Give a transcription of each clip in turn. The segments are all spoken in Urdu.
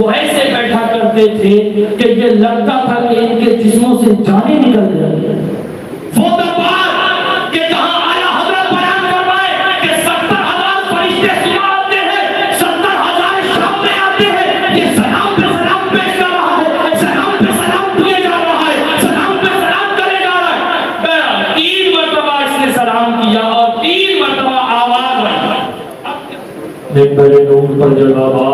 وہ ایسے بیٹھا کرتے تھے کہ یہ لگتا تھا کہ ان کے جسموں سے جانیں نکل رہی ہیں۔ وہ دربار کہ جہاں اعلیٰ حضرت بیان فرمائے کہ 70,000 فرشتے صبح آتے ہیں، 70,000 شام میں آتے ہیں، یہ سلام پہ سلام پیش کر رہا ہے، سلام پہ سلام دیے جا رہا ہے، سلام پہ سلام کرے جا رہا ہے۔ 3 مرتبہ اس نے سلام کیا اور 3 مرتبہ آواز آئی، ممبر نور پر جلوہ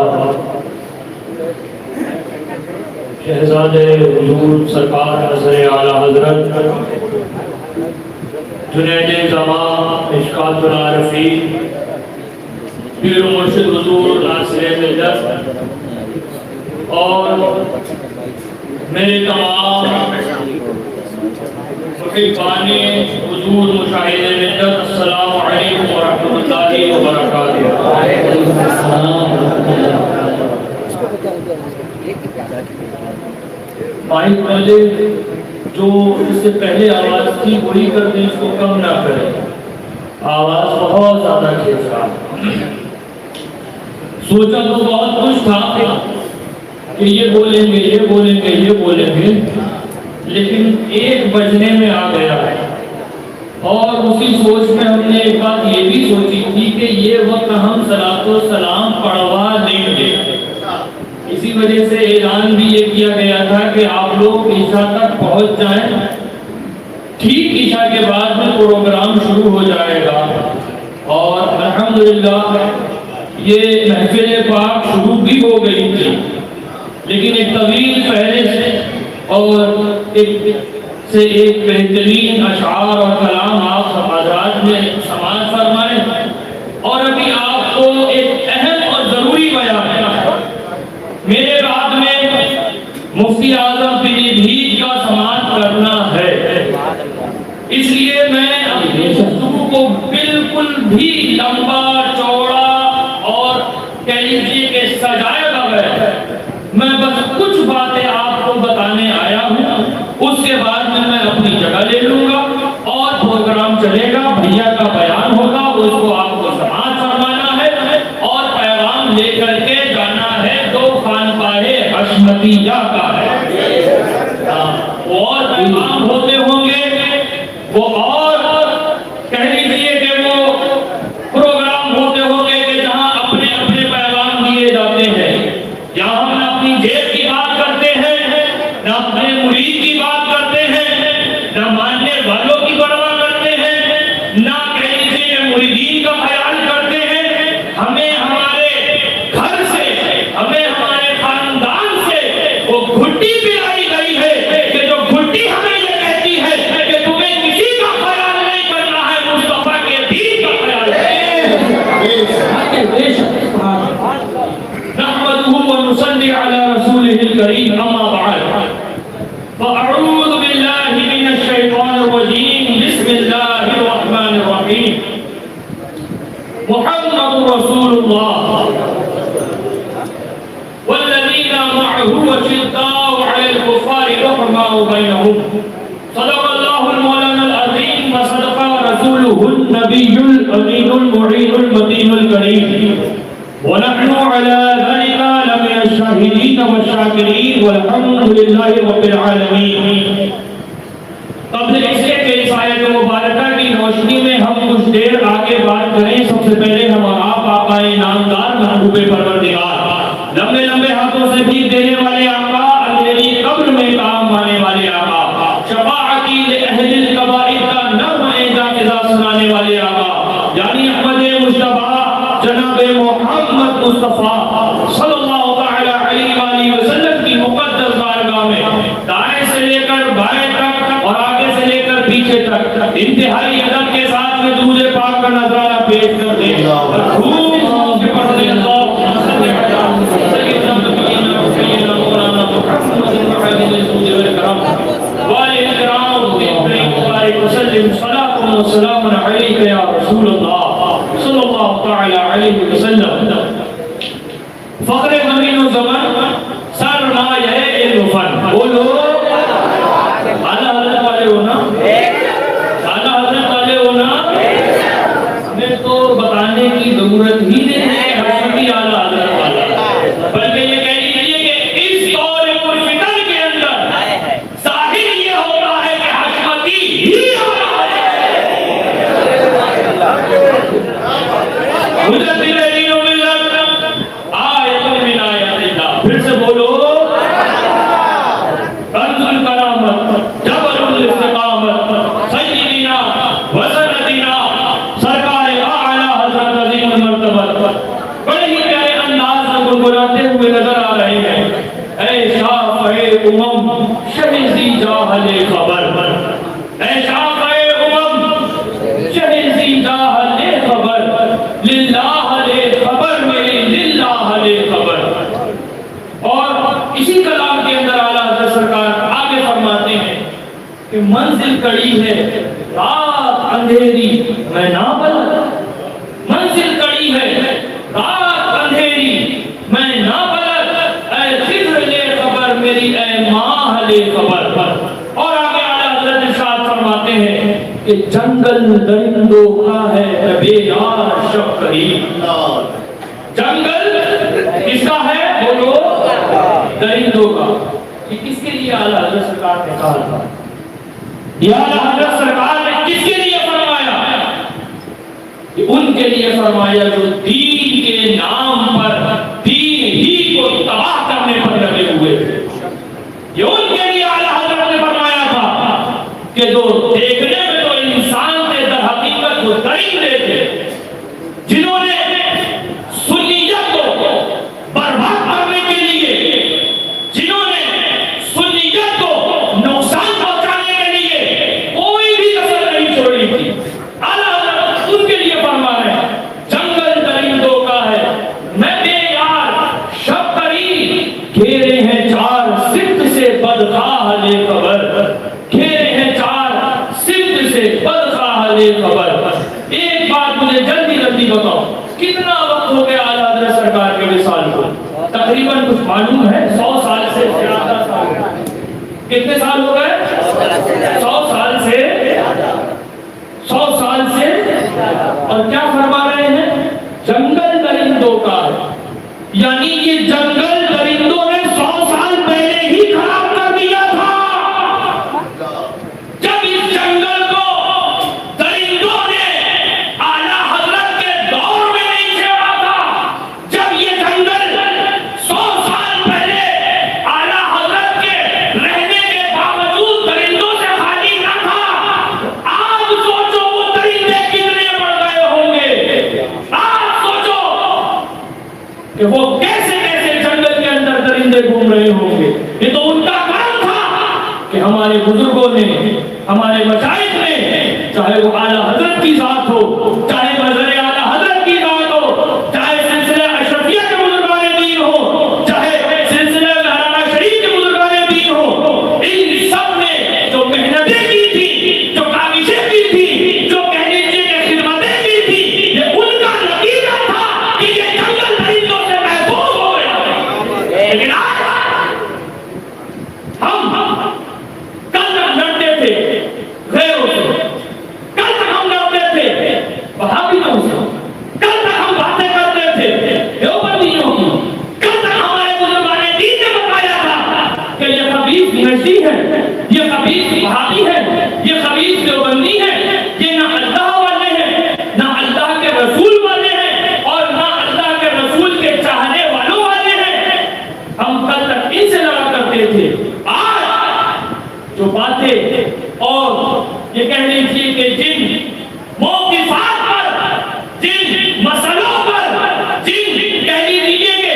شہزادے حضور سرکار حضرت اعلیٰ حضرت جنید زمان مشکات العارفین پیر و مرشد حضور ناصر ملت اور میرے تمام محبان حضور مشاہد ملت، السلام علیکم ورحمۃ اللہ وبرکاتہ۔ مائک والے جو اس سے پہلے آواز تھی وہی کر دیں، اس کو کم نہ کریں، آواز بہت زیادہ کھینچ رہا ہے۔ سوچا تو بہت کچھ تھا کہ یہ بولیں گے یہ بولیں گے یہ بولیں گے، لیکن 1 بجنے میں آ گیا ہے، اور اسی سوچ میں ہم نے ایک بات یہ بھی سوچی تھی کہ یہ وقت ہم صلاۃ و سلام پڑھوا دیں گے، اسی وجہ سے اعلان بھی یہ کیا گیا تھا کہ آپ لوگ عشاء تک پہنچ جائیں، ٹھیک عشاء کے بعد میں پروگرام شروع ہو جائے گا۔ اور الحمدللہ یہ محفل پاک شروع بھی ہو گئی تھی، لیکن ایک طویل پہلے سے اور ایک بہترین اشعار اور کلام آپ حضرات نے سماعت فرمائے، اور ابھی آپ کو ایک اہم اور ضروری بیان ہے۔ میرے بعد میں مفتی اعظم پیلی بھیٹ کا سماعت کرنا ہے، اس لیے میں اپنی گفتگو کو بالکل بھی لمبا چوڑا اور کہہ لیجیے کہ سجائے بغیر میں بس کچھ باتیں آپ کو بتانے آیا ہوں، اس کے بعد میں اپنی جگہ لے لوں گا اور پروگرام چلے گا، بھیا کا بیان ہوگا، اس کو آپ کو سماعت فرمانا ہے اور پیغام لے کر کے جانا ہے حشمتیہ کا ہے، اور پیغام ہوتے ہوں گے وہ، اور کہہ لیجیے کہ وہ پروگرام ہوتے ہوں گے کہ جہاں اپنے اپنے پیغام دیے جاتے ہیں، یہاں ہم نہ اپنی جیب کی بات کرتے ہیں، نہ اپنے مرید کی بات کرتے ہیں، نہ ماننے والوں کی پرواہ کرتے ہیں، نہ کہہ لیجیے کہ مریدین کا خیال کرتے ہیں، ہمیں ہمارے گھر سے، ہمیں ہمارے خاندان وہ گھٹی پلائی گئی ہے کہ جو گھٹی ہمیں یہ کہتی ہے کہ تمہیں کسی کا خیال نہیں کرنا ہے، مصطفیٰ کے دین کا خیال ہے۔ نحمدہ ونصلی علی رسولہ الکریم، اما بعد، فاعوذ باللہ من الشیطان الرجیم، بسم اللہ الرحمن الرحیم، محمد رسول اللہ والذین معه شداء علی الکفار رحماء بینہم، صدق اللہ المولانا العظیم وصدق رسولہ النبی الامین المعین المتین الکریم، ونحن علی ذلک لمن الشاہدین والشاکرین والحمد للہ رب العالمین۔ قبل اس کے کہ اس آیت مبارکہ کی روشنی میں ہم کچھ دیر آگے بات کریں، سب سے پہلے ہم آپ آقا نامدار محبوب پروردگار، لمبے لمبے ہاتھوں سے بھی دینے والے آقا، اندھیری قبر میں کام آنے والے آقا، شفاعتی لأہل القبائر کا نغمہ اعجاز سنانے والے آقا، یعنی احمد مصطفیٰ جناب محمد مصطفیٰ صلی اللہ تعالی علیہ وآلہ وسلم کی مقدس بارگاہ میں دائیں سے لے کر بائیں تک اور آگے سے لے کر پیچھے تک انتہائی ادب کے ساتھ میں درود پاک کا نظارہ پیش کر دیں، خوب سے پڑھ دیں اللہ السلام علیکم یا رسول اللہ صلی اللہ تعالی علیہ وسلم۔ فخر زمین و زمان، سرمایہ علم فن، بولو اعلیٰ حضرت والے ہونا، اعلیٰ حضرت والے ہونا، ہمیں تو بتانے کی ضرورت ہی نہیں ہے، ہم بھی اعلیٰ حضرت والا، بلکہ یہ کہہ لیجیے پھر سے بولو کنزل کرامت جبل الاستقامت سیدنا و سندنا سرکار اعلی حضرت عظیم المرتبت بڑے ہی پیارے انداز میں گنگناتے ہوئے نظر آ رہے ہیں. اے شافع امم شہزی جاہل خبر، اے شافع امم شہزی جاہل خبر، للہ لے خبر میری، للہ لے خبر. اور اسی کلام کے اندر اعلیٰ حضرت سرکار آگے فرماتے ہیں کہ منزل کڑی ہے رات اندھیری میں نہ بلد، منزل کڑی ہے رات اندھیری میں نہ بلد، اے خضر لے خبر میری، اے ماہ لے خبر. اور آگے اعلیٰ حضرت ارشاد فرماتے ہیں کہ جنگل درندوں کا ہے بے یار شب قریب. جنگل کس کا ہے؟ بولو درندوں کا. یہ کس کے لیے اعلیٰ حضرت سرکار نے کہا تھا؟ یہ اعلیٰ حضرت سرکار نے کس کے لیے فرمایا؟ کہ ان کے لیے فرمایا جو دین کے نام پر دین ہی کو تباہ کرنے پر لگے ہوئے تھے. یہ ان کے لیے اعلیٰ حضرت نے فرمایا تھا کہ جو دیکھنے میں تو انسان تھے در حقیقت وہ درندے تھے، جنہوں نے سنیت کو برباد کرنے کے لیے، جنہوں نے سنیت کو نقصان پہنچانے کے لیے کوئی بھی کسر نہیں چھوڑی تھی. اعلیٰ حضرت ان کے لیے فرما رہے ہیں جنگل درندوں کا ہے میں بے یار شب قریب، گھیرے ہیں چار سمت سے بدخواہ لے خبر، گھیرے ہیں چار سمت سے بدخواہ لے خبر. ایک بات مجھے جلدی جلدی بتاؤ، کتنا وقت ہو گیا اعلیٰ حضرت سرکار کے وصال کو؟ تقریباً کچھ معلوم ہے 100 سال سے زیادہ سال. کتنے سال ہو گئے؟ 100 سال سے 100 سال سے. اور کیا فرما رہے ہیں؟ جنگل درندوں کا ہے، یعنی یہ جنگل درندوں نے 100 سال پہلے ہی خراب کر دیا تھا. جب اس جنگل کو درندوں نے اعلیٰ حضرت کے دور میں نہیں چھیڑا تھا، جب یہ جنگل 100 سال پہلے اعلیٰ حضرت کے رہنے کے باوجود درندوں سے خالی نہ تھا، آج سوچو وہ درندے کتنے بڑھ گئے ہوں گے. آج سوچو کہ وہ کیسے کیسے جنگل کے اندر درندے گھوم رہے ہوں گے. یہ تو ان کا کام تھا کہ ہمارے بزرگوں نے، ہمارے مشائخ نے، چاہے وہ اعلیٰ حضرت کی ذات ہو، چاہے مظہر اعلیٰ حضرت کی ذات ہو، چاہے سلسلہ اشرفیہ کے بزرگان دین ہو، چاہے سلسلہ مہرانہ شریف کے بزرگان دین ہو، ان سب نے جو محنتیں کی تھی، جو کاوشیں کی تھی، جو کہہ لیجیے کہ خدمتیں کی تھی، یہ ان کا نتیجہ تھا کہ یہ جنگل درندوں سے محفوظ ہو گیا. لیکن آج ہم کل تک لڑتے تھے غیروں سے، کل تک ہم لڑتے تھے وہابیوں سے، کل تک ہم باتیں کرتے تھے دیوبندیوں کی، کل تک ہمارے بزرگان دین نے بتایا تھا کہ یہ خبیث نجدی ہے، یہ خبیث وہابی ہے، یہ خبیث دیوبندی ہے، یہ نہ اللہ والے ہیں، نہ اللہ کے رسول والے ہیں، اور نہ اللہ کے رسول کے چاہنے والوں والے ہیں. ہم کل تک ان سے لڑا کرتے تھے. آج جو باتیں اور یہ کہہ لیجیے کہ جن موقفات پر، جن مسئلوں پر، جن کہہ لیجیے کہ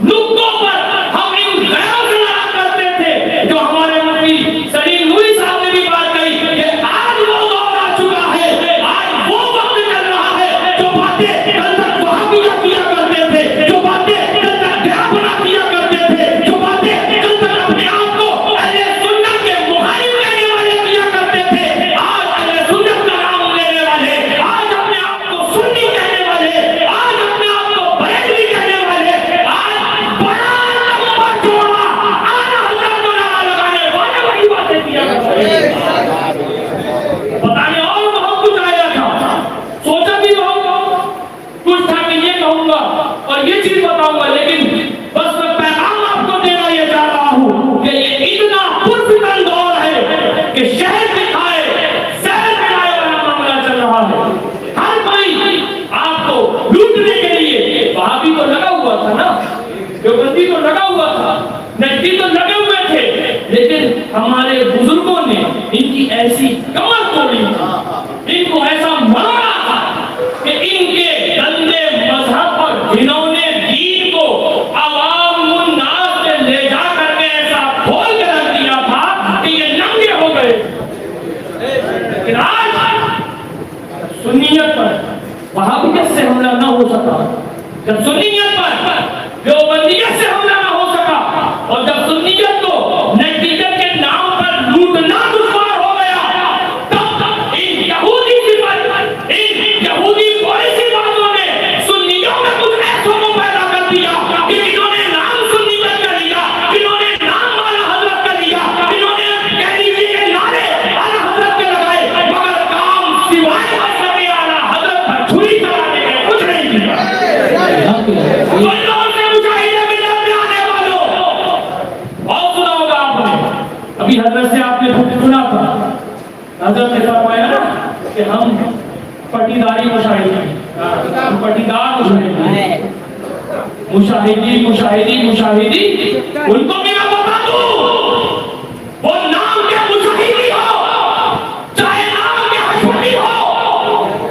نقطوں پر ہم ان غیروں سے لڑا کرتے تھے، جو ہمارے مفتی سلیم نوری صاحب نے بھی بات کہی کہ آج وہ دور آ چکا ہے، آج وہ وقت چل رہا ہے. جو باتیں کل تک وہابیہ کیا کرتے تھے، جو باتیں کل تک دیوبند کیا کرتے تھے، جو باتیں کل تک اپنے آپ کو اہل سنت کے مخالف کہنے والے کیا کرتے تھے، آج اہل سنت کا نام لینے والے، آج اپنے آپ کو سنی کہنے والے، آج اپنے آپ کو بریلوی کہنے والے، آج بڑا لمبا چوڑا اعلیٰ حضرت کو نعرہ لگانے والے وہی باتیں کیا کرتے ہیں. بتانے اور بہت کچھ آیا تھا، سوچا بھی بہت کچھ تھا کہ یہ کہوں گا اور یہ چیز بتاؤں گا، لیکن بس میں پیغام آپ کو دینا یہ چاہ رہا ہوں کہ یہ اتنا پرفتن دور ہے کہ شہر میں کھائے شہر میں آئے والا معاملہ چل رہا ہے. ہر کوئی آپ کو لوٹنے کے لیے، وہاں بھی تو لگا ہوا تھا نا، دیوبندی تو لگا ہوا تھا، نجدی تو لگے ہوئے تھے، لیکن ہمارے بزرگوں نے ان کی ایسی کمر توڑی تھی، ان کو ایسا مارا تھا کہ ان کے گندے مذہب اور گھنونے دین کو عوام الناس سے لے جا کر کے ایسا کھول کے رکھ دیا تھا کہ یہ ننگے ہو گئے. لیکن آج سنیت پر وہابیت سے حملہ نہ ہو سکا، جب سنیت پر دیوبندیت سے حملہ نہ ہو سکا، اور جب سنیت کو نجدیت کے نام پر لوٹنا دشوار ہو گیا، تب ان یہودی پالیسی بازوں نے سنیوں میں کچھ ایسوں کو پیدا کر دیا کہ انہوں نے نام سنیت کا لیا، انہوں نے نام والا حضرت کا لیا، انہوں نے کہہ لیجیے کہ نعرے اعلیٰ حضرت کے لگائے، مگر کام سوائے مذہبی اعلیٰ حضرت پر چھری چلانے کے کچھ نہیں کیا. ابھی حضرت سے آپ نے سنا تھا، حضرت نے فرمایا نا کہ ہم پٹیداری مشاہدی ان کو میرا بتا دوں، وہ نام کے مشاہدی ہو، چاہے نام کے حشمی ہو،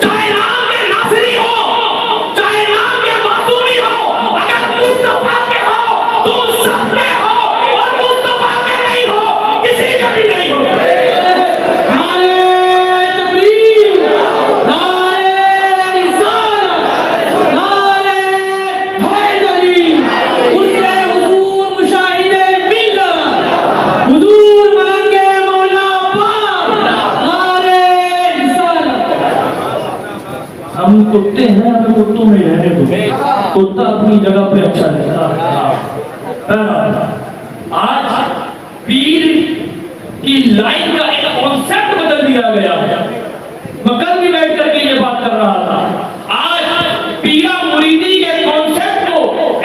چاہے نام کے ناصری ہو، چاہے نام کے معصومی ہو، اگر مصطفیٰ کے ہو تو سب میں ہو، اور مصطفیٰ کے نہیں ہو کسی کا بھی نہیں ہو. ہم کتے ہیں، ہمیں کتوں میں رہنے دو، کتا اپنی جگہ پہ اچھا رہتا. آج پیر کی لائن کا ایک کانسیپٹ بدل دیا گیا ہے. میں کل بھی بیٹھ کر کے یہ بات کر رہا تھا، آج پیرا مریدی کے کانسیپٹ کو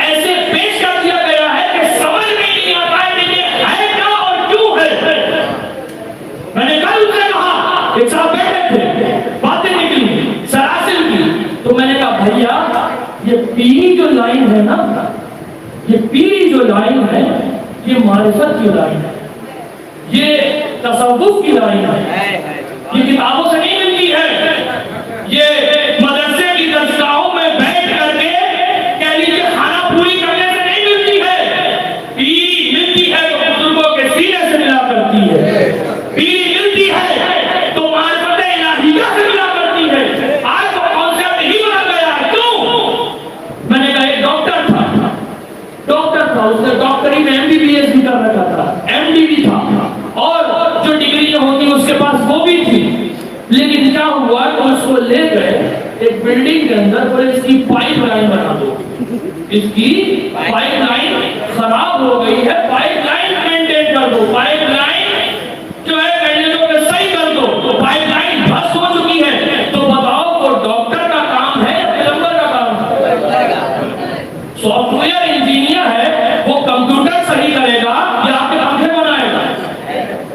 ایسے پیش کر دیا گیا ہے کہ سمجھ میں نہیں آتا ہے کہ یہ ہے کیا اور کیوں ہے. میں نے کل ان سے کہا، ایک صاحب بیٹھے تھے، باتیں نکلی سراسل کی، تو میں نے کہا بھیا یہ پیری جو لائن ہے نا، یہ پیری جو لائن ہے یہ معرفت کی لائن ہے، یہ تصوف کی لائن ہے، یہ کتابوں سے نہیں ملتی ہے، یہ مدرسے کی درسگاہوں میں بیٹھ کر کے کہہ لیجیے کھانا پوری کرنے سے نہیں ملتی ہے. پیری ملتی ہے تو بزرگوں کے سینے سے ملا کرتی ہے، پیری ملتی ہے تو معرفت الہیہ سے ملا کرتی ہے. آج وہ کانسیپٹ ہی بدل گیا ہے. کیوں؟ میں نے کہا ایک ڈاکٹر تھا، اس نے ڈاکٹری میں ایم بی بی ایس بھی کر رکھا تھا، ایم ڈی بھی تھا، اور جو ڈگریاں ہوتی اس کے پاس وہ بھی تھی. لیکن کیا ہوا کہ اس کو لے گئے ایک بلڈنگ کے اندر، بولے اس کی پائپ لائن بنا دو، اس کی پائپ لائن خراب ہو گئی ہے، پائپ لائن مینٹین کر دو، پائپ لائن جو ہے مینٹین کر صحیح کر دو. تو پائپ لائن بس ہو چکی ہے. تو بتاؤ وہ ڈاکٹر کا کام ہے یا پلمبر کا کام ہے؟ سافٹ ویئر انجینئر ہے، وہ کمپیوٹر صحیح کرے گا یا آپ کے پنکھے بنائے گا؟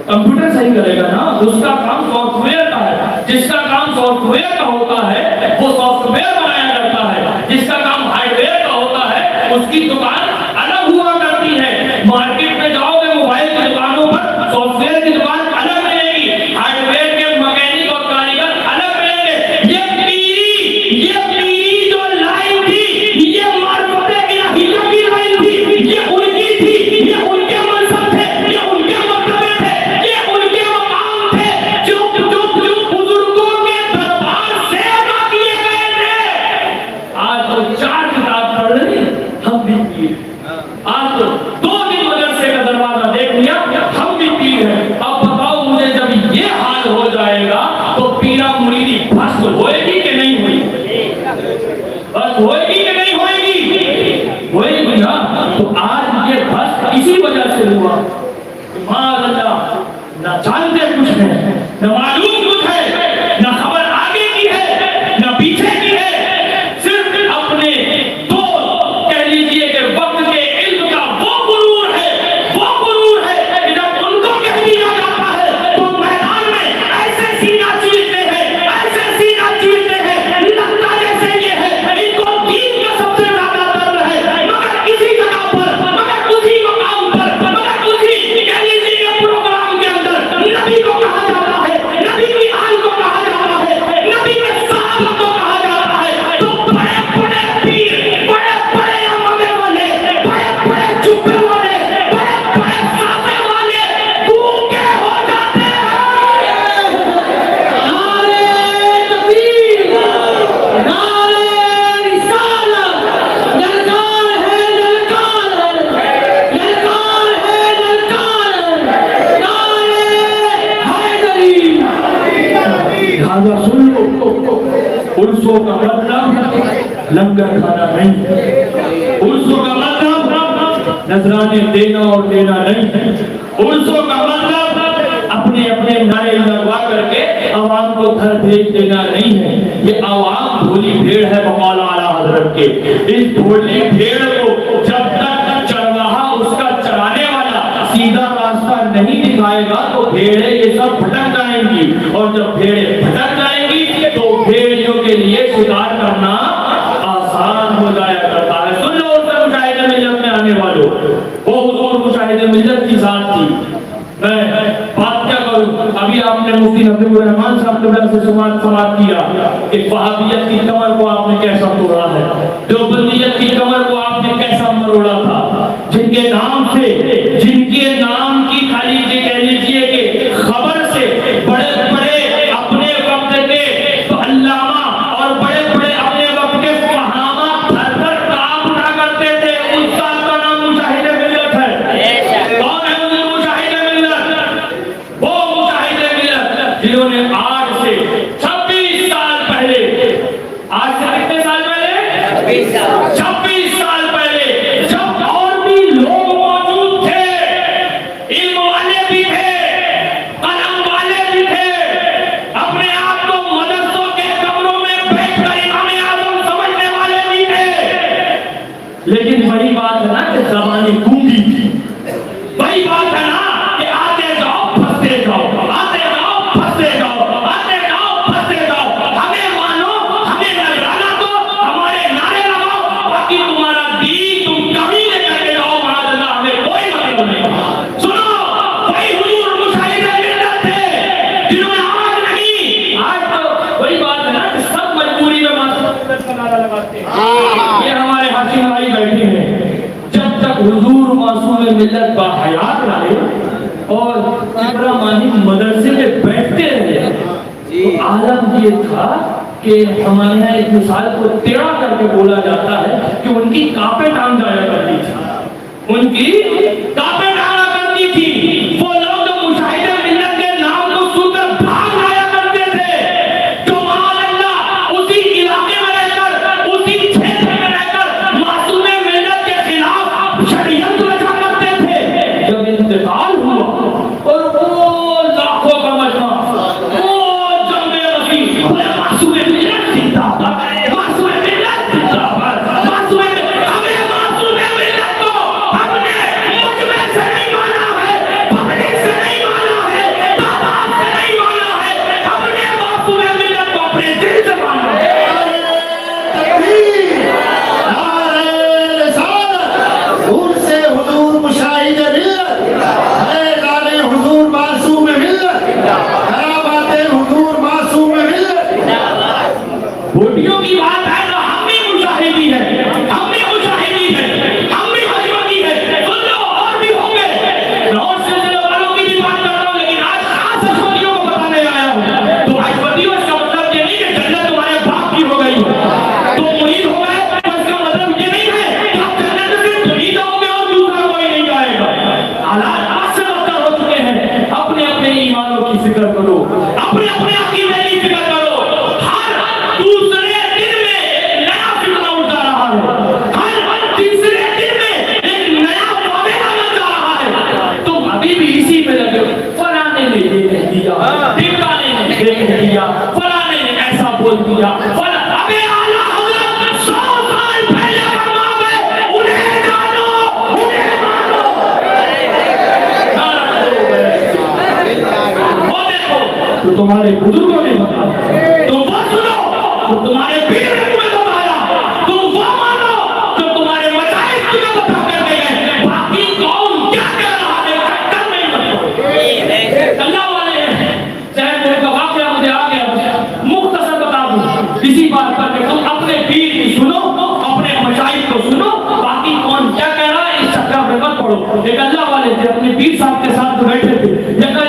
کمپیوٹر صحیح کرے گا نا، اس کا کام سافٹ ویئر کا ہے. جس کا کام سافٹ ویئر کا ہوتا ہے وہ سافٹ ویئر بنایا کرتا ہے، جس کا کام ہارڈ ویئر کا ہوتا ہے اس کی دکان الگ ہوا کرتی ہے. مارکیٹ میں جاؤ گے موبائل کی دکانوں پر سافٹ ویئر کی دکان الگ ملے گی، ہارڈ ویئر کے مکینک اور کاریگر الگ ملیں گے. یہ پیری جو لائن تھی یہ معرفت الہیہ کی لائن تھی، یہ ان کی تھی، یہ ان کے منصب تھے، یہ ان کے مرتبے تھے، یہ ان کے مقام تھے جو بزرگوں کے دربار سے ادا کیے گئے تھے. آج تو 4 کتاب پڑھ رہے ہم بھی پیر، آج تو 2 دن مدرسے کا دروازہ دیکھ لیا ہم بھی پیر ہیں. اب بتاؤ مجھے جب یہ حال ہو جائے گا تو پیرا مریدی بس ہوئے گی کہ نہیں ہوئی؟ بس ہوئے گی کہ نہیں ہوئے گی؟ ہوئے گی نا. تو آج یہ بس اسی وجہ سے ہوا. ماذ اللہ، نہ جانتے کچھ ہے، نہ معلوم کچھ ہے، نہ خبر آگے کی ہے نہ پیچھے کی ہے. صرف اپنے دو کہہ لیجیے کہ وقت کے علم کا وہ غرور ہے کہ جب ان کو کہہ دیا جاتا ہے تو میدان میں ایسے سینہ چیرتے ہیں، ایسے سینہ چیرتے ہیں، لگتا جیسے یہ ہے ان کو دین کا سب سے زیادہ درد ہے، مگر اسی جگہ پر لنگر کھانا نہیں ہے۔ عرسوں کا مطلب نذرانے دینا اور دینا نہیں ہے۔ عرسوں کا مطلب اپنے اپنے نعرے لگوا کر کے عوام کو گھر بھیج دینا نہیں ہے۔ یہ عوام بھولی بھیڑ ہے مولا اعلیٰ حضرت کے۔ اس بھولی بھیڑ کو جب تک چرواہا اس کا چرانے والا سیدھا راستہ نہیں دکھائے گا تو بھیڑیں یہ سب بھٹک جائیں گی، اور جب بھیڑیں بھٹک جائیں گی تو بھیڑیوں کے لیے شکار کرنا آسان ہو جایا کرتا ہے۔ سن لو اس سے مشاہدہ ملت میں آنے والوں، وہ حضور مشاہدہ ملت کی ذات تھی۔ میں بات کیا کروں، ابھی آپ نے مفتی حبیب الرحمان صاحب قبلہ سے سماعت کیا کہ وہابیت کی کمر کو آپ نے کیسا توڑا ہے، دیوبندیت کی کمر کو آپ نے کیسا مروڑا تھا، جن کے نام سے، جن کے نام کی خالی یہ کہہ لیجیے کہ خبر سے بڑے بڑے اپنے وقت کے علامہ اور بڑے بڑے اپنے وقت کے فہامہ تھر تھر کانپ اٹھا کرتے تھے، اس ذات کا نام مشاہدہ ملت ہے۔ کون ہے وہ مشاہدہ ملت؟ وہ مشاہدہ ملت جنہوں نے آج سے 26 سال پہلے، آج سے کتنے سال پہلے؟ 26 سال پہلے، جب اور بھی لوگ موجود تھے، علم والے بھی تھے، قلم والے بھی تھے، اپنے آپ کو مدرسوں کے کمروں میں بیٹھ کر امام اعظم سمجھنے والے بھی تھے، لیکن وہی بات ہے نا کہ زبانیں گونگی تھی۔ وہی بات ہے نا کہ آتے جاؤ پھنستے جاؤ، آتے جاؤ پھنستے جاؤ، آتے جاؤ پھنستے جاؤ، ہمیں مانو، ہمیں نذرانہ دو، ہمارے نعرے لگاؤ، باقی تمہارا دین تم کہیں لے کر کے جاؤ، معاذ اللہ ہمیں کوئی مطلب نہیں۔ سنو، وہی حضور مشاہدہ ملت تھے جنہوں نے آج نہیں، آج تو وہی بات ہے نا کہ سب مجبوری میں معصوم ملت کا نعرہ لگاتے ہیں۔ یہ ہمارے حاکم بھائی بیٹھے ہیں، جب تک حضور معصوم ملت باحیات رہے اور ابراہیمی مدرسے میں بیٹھتے رہے تو عالم یہ تھا کہ ہمارے یہاں ایک مثال کو ٹیڑھا کر کے بولا جاتا ہے کہ ان کی کانپیں ٹانگ جایا کرتی تھی، ان کی کانپیں ٹانگا کرتی تھی۔ وہ لوگ جو مشاہدہ ملت کے نام کو سن کر بھاگ جایا کرتے تھے، جو معاذ اللہ اسی علاقے میں رہ کر، اسی چھیتر میں رہ کر معصوم ملت کے خلاف شریعت رچا کرتے تھے، جب انتقال ہوا اور وہ لاکھوں کا مجمع، وہ جمع وسیع، معصوم ملت زندہ باد، معصوم ملت زندہ باد، معصوم ملت، ہمیں معصوم ملت کو اپنے مجمع سے نہیں مانا ہے، پبلک سے نہیں مانا ہے، تعداد سے نہیں مانا ہے، اپنے معصوم ملت کو اپنے دل سے مانا ہے۔ حضور مشاہد ملت، فیضان حضور معصوم ملت، کرامات حضور معصوم ملت۔ بوٹیوں کی بات ہے تو ہم بھی مشاہدی ہیں، ہم بھی مشاہدی ہیں، ہم بھی مجمعی ہیں، سن لو اور بھی ہوں گے۔ میں اور سلسلے والوں کی بھی بات کر رہا ہوں، لیکن آج خاص اشوتیوں کو بتانے آیا ہوں۔ تو اشوتیوں اس کا مطلب یہ نہیں کہ جنت تمہارے باپ کی ہو گئی ہے، تو مرید ہو گئے، اس کا مطلب یہ نہیں ہے کہ آپ جنت میں صرف مرید ہوں گے اور دوسرا کوئی نہیں جائے گا۔ حالات آج سے بدتر ہو چکے ہیں، اپنے اپنے ایمانوں کی فکر کرو، اپنے اپنے عقیدے کی فکر کرو۔ ہر دوسرے دن میں ایک نیا فتنہ اٹھا رہا ہے، ہر تیسرے دن میں ایک نیا معاملہ بن جا رہا ہے، تم ابھی بھی اسی میں لگے ہو، فلانے نے یہ کہہ دیا، ٹھکانے نے یہ کہہ دیا، فلانے نے ایسا بول دیا، ابے اعلیٰ حضرت 100 سال پہلے فرما گئے، انہیں جانو، انہیں مانو۔ وہ دیکھو تو تمہارے بزرگوں نے بتایا، تم وہ سنو تو تمہارے پیر نے تمہیں بتایا، تم وہ مانو جو تمہارے مشائخ تمہیں بتا کر گئے، باقی کون کیا کہہ رہا ہے چکر نہیں بتاؤ۔ اللہ والے ہیں، چاہے کوئی کا واقعہ مجھے آ گیا، مختصر بتا دوں اسی بات پر کہ تم اپنے پیر کی سنو، اپنے مشائخ کو سنو، باقی کون کیا کہہ رہا ہے اس چکر میں مت پڑو۔ ایک اللہ والے تھے، اپنے پیر صاحب کے ساتھ بیٹھے تھے،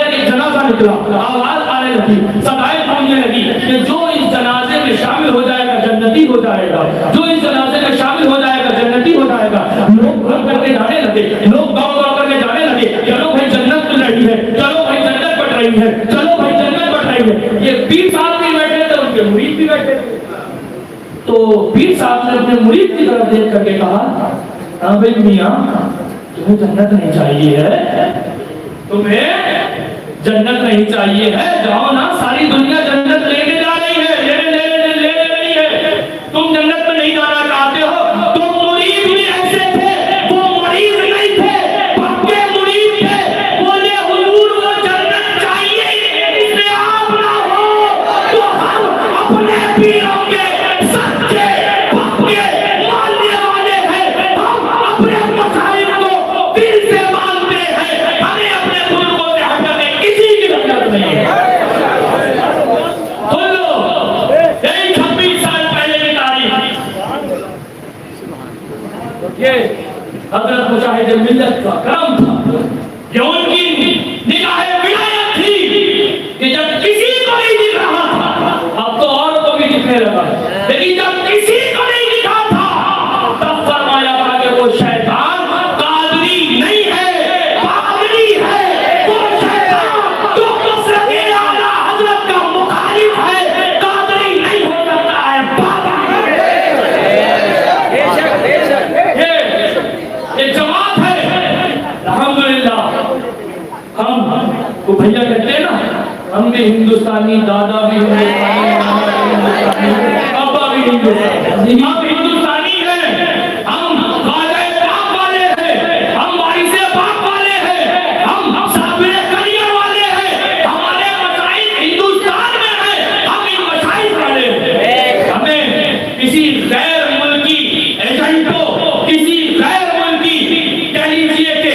ایک جنازہ نکلا، آواز آنے لگی، صدائیں پہنچنے لگی کہ جو اس جنازے میں شامل ہو جائے گا جنتی ہو جائے گا، جو اس جنازے میں شامل ہو جائے گا جنتی ہو جائے گا۔ لوگ گھر کر کے جانے لگے، لوگ گاؤں گاؤں کر کے جانے لگے، چلو بھائی جنت مل رہی ہے، چلو بھائی جنت بٹ رہی ہے، چلو بھائی جنت بٹ رہی ہے۔ یہ پیر صاحب بھی بیٹھے تھے، ان کے مرید بھی بیٹھے تھے۔ تو پیر صاحب نے اپنے مرید کی طرف دیکھ کر کے کہا ہاں بھائی میاں تمہیں جنت نہیں چاہیے ہے، تمہیں جنت نہیں چاہیے ہے، جاؤ نا، ساری دنیا جنت لے کے جا رہی ہے، لے رہی ہے، تم جنت میں نہیں جانا چاہتے ہو۔ تم مرید بھی ایسے تھے، وہ مریض نہیں تھے، پکے مرید تھے، بولے حضور وہ جنت چاہیے اس میں آپ نہ ہو تو ہم اپنے پیروں کے سچے پکے ماننے والے ہیں، ہم اپنے مذاہب کو دل سے مانتے ہیں، ہمیں اپنے بزرگوں سے ہٹ کر کسی کی ضرورت نہیں ہے۔ سن لو، یہی 26 سال پہلے کی تاریخ، یہ حضرت مجاہد ملت کا کرم تھا، یہ ان کی نگاہ ولایت تھی کہ جب کسی کو نہیں دکھ رہا تھا، اب تو اور کو بھی دکھنے لگا، لیکن جب کسی کو نہیں دکھا تھا تب فرمایا تھا کہ وہ شیطان قادری نہیں ہے، پادری ہے، وہ شیطان جو مسلک اعلیٰ حضرت کا مخالف ہے، قادری نہیں ہو سکتا ہے، پادری ہے۔ یہ جماعت ہے، الحمدللہ ہم کو بھیا کہتے ہیں نا، ہم بھی ہندوستانی، دادا بھی ہندوستانی، نانا بھی ہندوستانی، ابا بھی ہندوستانی، ہم ہندوستانی ہیں، ہم خواجہ پاک والے ہیں، ہم وارث پاک والے ہیں، ہم صابر کلیہ والے ہیں، ہمارے مشائخ ہندوستان میں ہیں، ہم ان مشائخ والے ہیں۔ ہمیں کسی غیر ملکی ایجنٹ کو، کسی غیر ملکی کہہ لیجیے کہ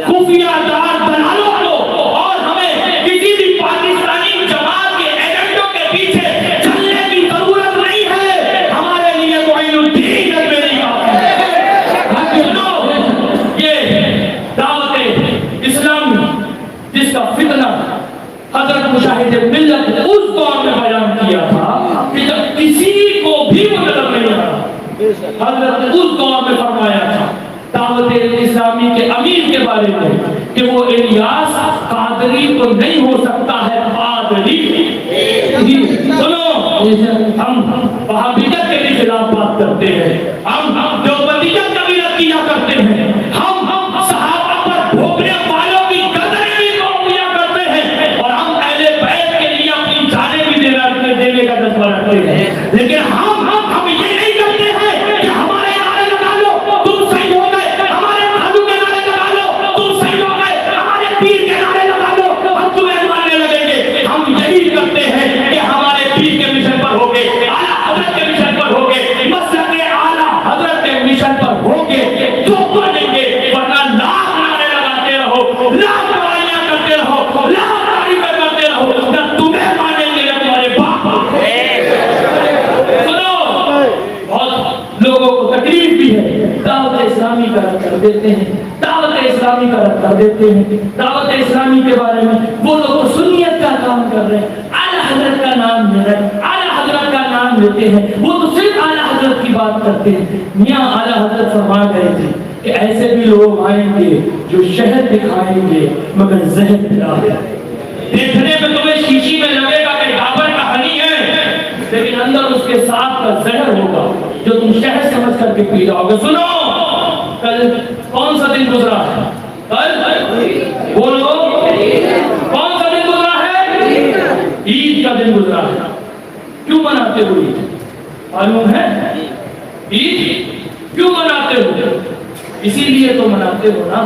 خفیہ دار دلالوں کو، اور ہمیں کسی بھی پاکستانی جماعت کے ایجنٹوں کے پیچھے چلنے کی ضرورت نہیں ہے، ہمارے لیے معین الدین اجمیری کافی ہے۔ یہ دعوت اسلامی جس کا فتنہ حضرت مجاہد ملت نے اس دور میں بیان کیا تھا کہ جب کسی کو بھی وہ نظر نہیں آ رہا، حضرت نے اس دور میں فرمایا تھا دعوت اسلامی کے امیر کے بارے میں کہ وہ الیاس قادری تو نہیں ہو سکتا ہے، قادری۔ سنو، ہم وہابیت کے بھی خلاف بات کرتے ہیں، ہم دیوبندیت کا بھی رد کیا کرتے ہیں، ہم صحابہ پر بھوکنے والوں کی قدر بھی کیا کرتے ہیں، اور ہم اہل بیت کے لیے اپنی جانیں بھی دینے کا جذبہ رکھتے ہیں، لیکن ہم یہ نہیں کرتے ہیں کہ ہمارے نعرے لگا لو تم صحیح ہو گئے، ہمارے خالو کے نعرے لگا لو تم صحیح ہو گئے، ہمارے پیر کے نعرے لگا لو ہم تمہیں ماننے لگیں گے۔ ہم یہی کرتے ہیں کہ ہمارے پیر کے مشن پر ہو گے، اعلیٰ حضرت کے مشن پر ہو گے، مسلک اعلیٰ حضرت کے مشن پر ہو گے تو مانیں گے، ورنہ لاکھ نعرے لگاتے رہو، لاکھ دوائیاں کرتے رہو، لاکھ تعریفیں کرتے رہو، نہ تمہیں مانیں گے نہ تمہارے باپ۔ سنو، بہت لوگوں کو تکلیف بھی ہے، دعوت اسلامی کا رد کر دیتے ہیں، دعوت اسلامی کا رد کر دیتے ہیں، دعوت اسلامی کے بارے میں وہ لوگ سنیت کا کام کر رہے ہیں، اعلیٰ حضرت کا نام لے رہے ہیں، اعلیٰ حضرت کا نام لیتے ہیں، وہ تو صرف اعلیٰ حضرت کی بات کرتے ہیں۔ میاں اعلیٰ حضرت فرما گئے تھے کہ ایسے بھی لوگ آئیں گے جو شہد دکھائیں گے مگر زہر پلا دیں گے۔ دیکھنے میں تمہیں شیشی میں لگے گا کہ ڈابر کا ہنی ہے، لیکن اندر اس کے ساتھ کا زہر ہوگا جو تم شہد سمجھ کر کے پی جاؤ گے۔ سنو، کل کون سا دن گزرا ہے؟ کل بولو، کون سا دن گزرا ہے؟ عید کا دن گزرا ہے۔ کیوں مناتے ہو عید؟ معلوم ہے عید کیوں مناتے ہو؟ اسی لیے تو مناتے ہو نا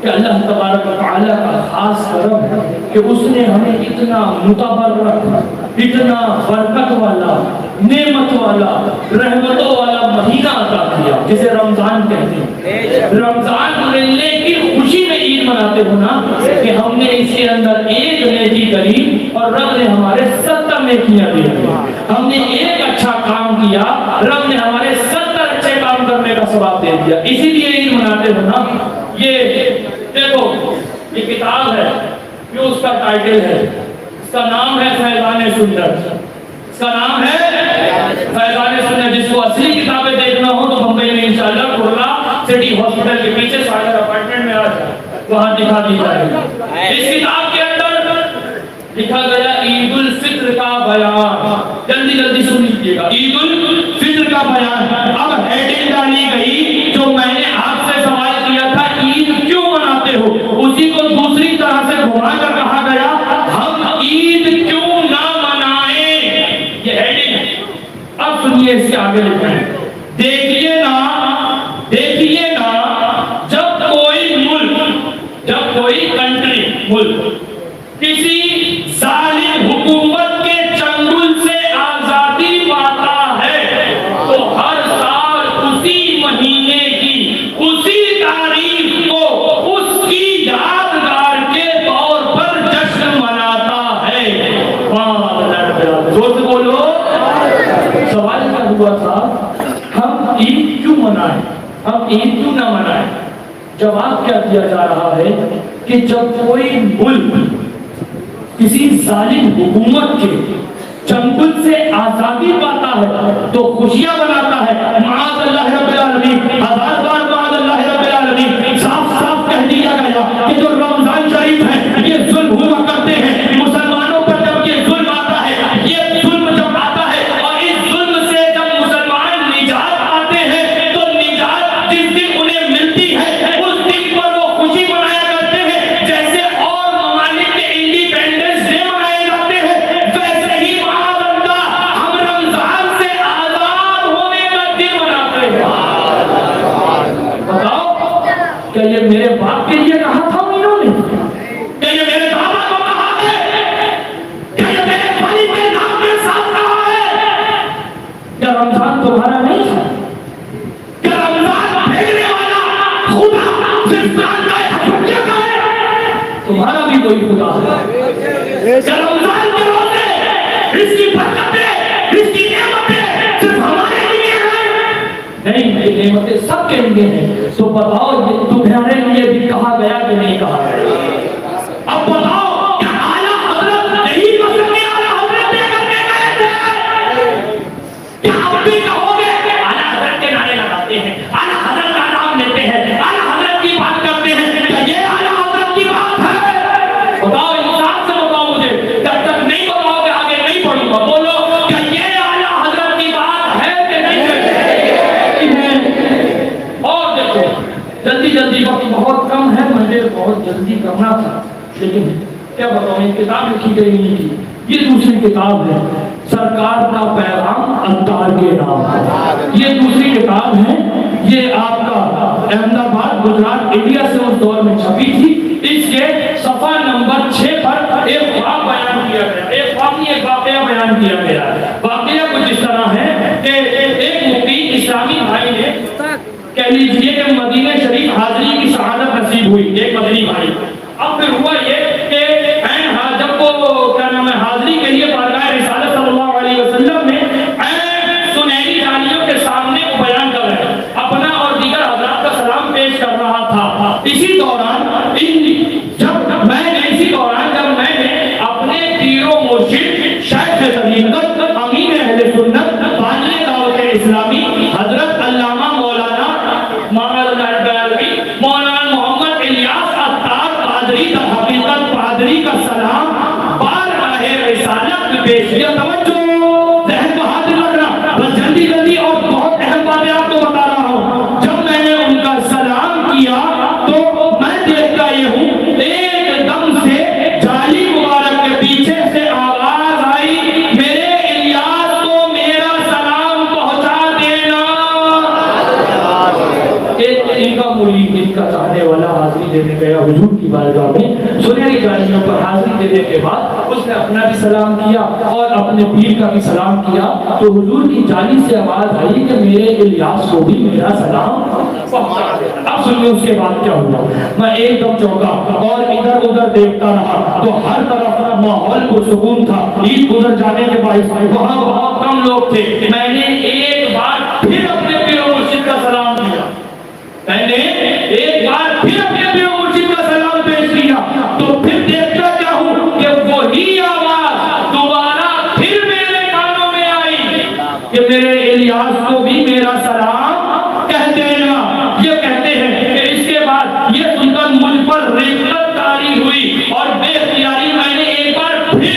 کہ اللہ تبارک و تعالیٰ کا خاص کرم ہے کہ اس نے ہمیں اتنا متبرک، اتنا برکت والا، نعمت والا، رحمتوں والا مہینہ عطا کیا جسے رمضان کہتے ہیں۔ رمضان ملنے کی خوشی میں عید مناتے ہو نا کہ ہم نے اس کے اندر ایک نیکی کری اور رب نے ہمارے 70 نیکیاں دی، ہم نے ایک اچھا کام کیا، رب نے ہمارے 70 اچھے کام کرنے کا ثواب دے دیا، اسی لیے عید مناتے ہو نا۔ یہ دیکھو، یہ کتاب ہے، جو اس کا ٹائٹل ہے، اس کا نام ہے فیضان سنت، اس کا نام ہے فیضان سنت۔ جس کو اصلی کتابیں دیکھنا ہو تو بمبئی میں انشاءاللہ کرلا سٹی ہاسپٹل کے پیچھے ساگر اپارٹمنٹ میں آ جائے، وہاں دکھا دی جائے گی۔ اس کتاب کے اندر لکھا گیا عید الفطر کا بیان. جلدی جلدی سن لیجیے گا, عید الفطر کا بیان. اب ہیڈنگ ڈالی گئی جو میں نے آپ سے سوال کیا تھا عید کیوں مناتے ہو, اسی کو دوسری طرح سے گھما کر کہا گیا ہم عید کیوں نہ منائیں. یہ ہیڈنگ. اب سنیے اس کے آگے لکھا ہے, دیکھیے نا جب کوئی ملک, جب کوئی کنٹری, ملک کسی ظالم حکومت کے چنگل سے آزادی پاتا ہے تو ہر سال اسی مہینے کی اسی تاریخ کو اس کی یادگار کے طور پر جشن مناتا ہے. زور سے بولو. سوال کیا ہوا تھا, ہم عید کیوں منائیں, ہم عید کیوں نہ منائیں؟ جواب کیا دیا جا رہا ہے کہ جب کوئی ملک کسی ظالم حکومت کے چنگل سے آزادی پاتا ہے تو خوشیاں مناتا ہے. معاذ اللہ رب العالمین, ہزار بار معاذ اللہ رب العالمین. صاف صاف کہہ دیا گیا کہ جو رمضان شریف ہے یہ ظلم ہوا کرتے ہیں مسلمانوں پر. جب یہ ظلم آتا ہے, یہ ظلم جب آتا ہے اور اس ظلم سے جب مسلمان نجات پاتے ہیں تو نجات جس دن انہیں ملتی ہے اس دن پر وہ خوشی منایا کرتے ہیں. جیسے اور ممالک کے انڈیپینڈنس ڈے منائے جاتے ہیں, ویسے ہی معاذ اللہ ہم رمضان سے آزاد ہونے کا دن مناتے ہیں. بتاؤ, کیا یہ میرے باپ کے لیے کہا تھا انہوں نے؟ کیا یہ میرے بابا کو کہا ہے؟ کیا یہ میرے بھائی کے نام کے ساتھ کہا ہے؟ کیا رمضان تمہارا نہیں تھا؟ کیا رمضان بھیجنے والا خدا صرف کا ہے؟ تمہارا بھی کوئی خدا ہے. کیا رمضان کے روزے اس کی برکتیں, اس کی نعمتیں صرف ہمارے لیے ہیں؟ نہیں, یہ نعمتیں سب کے لیے ہیں. تو بتاؤ یہ تمہارے لیے بھی کہا گیا کہ نہیں کہا گیا؟ اب بتاؤ کیا اعلیٰ حضرت نہیں مسلم اعلیٰ حضرت یہ کرنے گئے تھے؟ کیا اب بھی کہو گے اعلیٰ حضرت کے نعرے لگاتے ہیں, اعلیٰ حضرت کا نام لیتے ہیں, اعلیٰ حضرت کی بات کرتے ہیں, کیا یہ اعلیٰ حضرت کی بات ہے؟ بتاؤ, انصاف سے بتاؤ مجھے. جب تک نہیں بتاؤ گے آگے نہیں پڑھوں گا. بولو کیا یہ اعلیٰ حضرت کی بات ہے کہ نہیں ہے؟ اور دیکھو جلدی جلدی, وقت بہت کم ہے, مجھے بہت جلدی کرنا تھا لیکن کیا بتاؤں, یہ کتاب لکھی گئی نہیں تھی. یہ دوسری کتاب ہے, سرکار کا پیغام اتار کے نام. یہ دوسری کتاب ہے, یہ آپ کا احمد آباد گجرات انڈیا سے اس دور میں چھپی تھی. اس کے صفحہ نمبر 6 پر ایک خواب بیان کیا گیا, ایک خواب نہیں, ایک واقعہ بیان کیا گیا. واقعہ کچھ اس طرح ہے کہ ایک مفتی اسلامی بھائی نے, کہہ لیجیے کہ مدینہ شریف حاضری کی سعادت نصیب ہوئی, ایک مدنی بھائی. اب پھر ہوا یہ کہ جب وہ کیا نام ہے حاضری کے لیے بارگاہ رسالت صلی اللہ علیہ وسلم میں سنہری جالیوں کے سامنے بیان کر رہے ہیں, اپنا اور دیگر حضرات کا سلام پیش کر رہا تھا. اسی دوران جب میں نے اپنے پیر و مرشد شیخ طریقت امین اہل سنت بانی دعوت اسلامی حضرت علامہ مولانا محمد الیاس عطار قادری حقیقت قادری کا سلام بارگاہ رسالت میں پیش کیا. توجہ, ذہن کو حاضر رکھنا, بس جلدی جلدی اور بہت اہم باتیں آپ کو بتا رہا ہوں. جب میں نے ان کا سلام کیا تو میں دیکھتا یہ ہوں ایک دم سے جالی مبارک کے پیچھے سے آواز آئی, میرے الیاس کو میرا سلام پہنچا دینا. ایک ان کا مرید, ان کا چاہنے والا حاضری دینے گیا حضور کی بارگاہ میں, سنہری جالیوں پر حاضری دینے کے بعد اس نے اپنا بھی سلام کیا اور اپنے پیر کا بھی سلام کیا. تو حضور کی جالی سے آواز آئی کہ میرے الیاس کو بھی میرا سلام پہنچا دینا. اب سنیے اس کے بعد کیا ہوا. میں ایک دم چونکا اور ادھر ادھر دیکھتا رہا تو ہر طرف ماحول پرسکون تھا. عید گزر جانے کے باعث وہاں بہت کم لوگ تھے. میں نے ایک بار پھر اپنے پیر و مرشد کا سلام کیا, میں نے ایک بار پھر اپنے پیر و مرشد کا سلام پیش کیا. تو پھر دیکھتا کیا ہوں کہ وہی آواز دوبارہ پھر میرے کانوں میں آئی کہ میرے الیاس کو بھی میرا سلام کہہ دینا. یہ کہتے ہیں کہ اس کے بعد یہ سن کر مجھ پر رقت طاری ہوئی اور بے اختیاری میں نے ایک بار پھر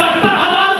70,000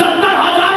70,000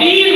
3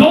2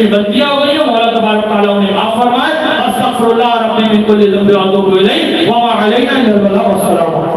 کوئی غلطیاں ہو گئی ہوں مولا تبارک تعالیٰ انہیں معاف فرمائے. استغفر اللہ ربی من کل ذنب واتوب الیہ وما علینا الا البلاغ. والسلام علیکم.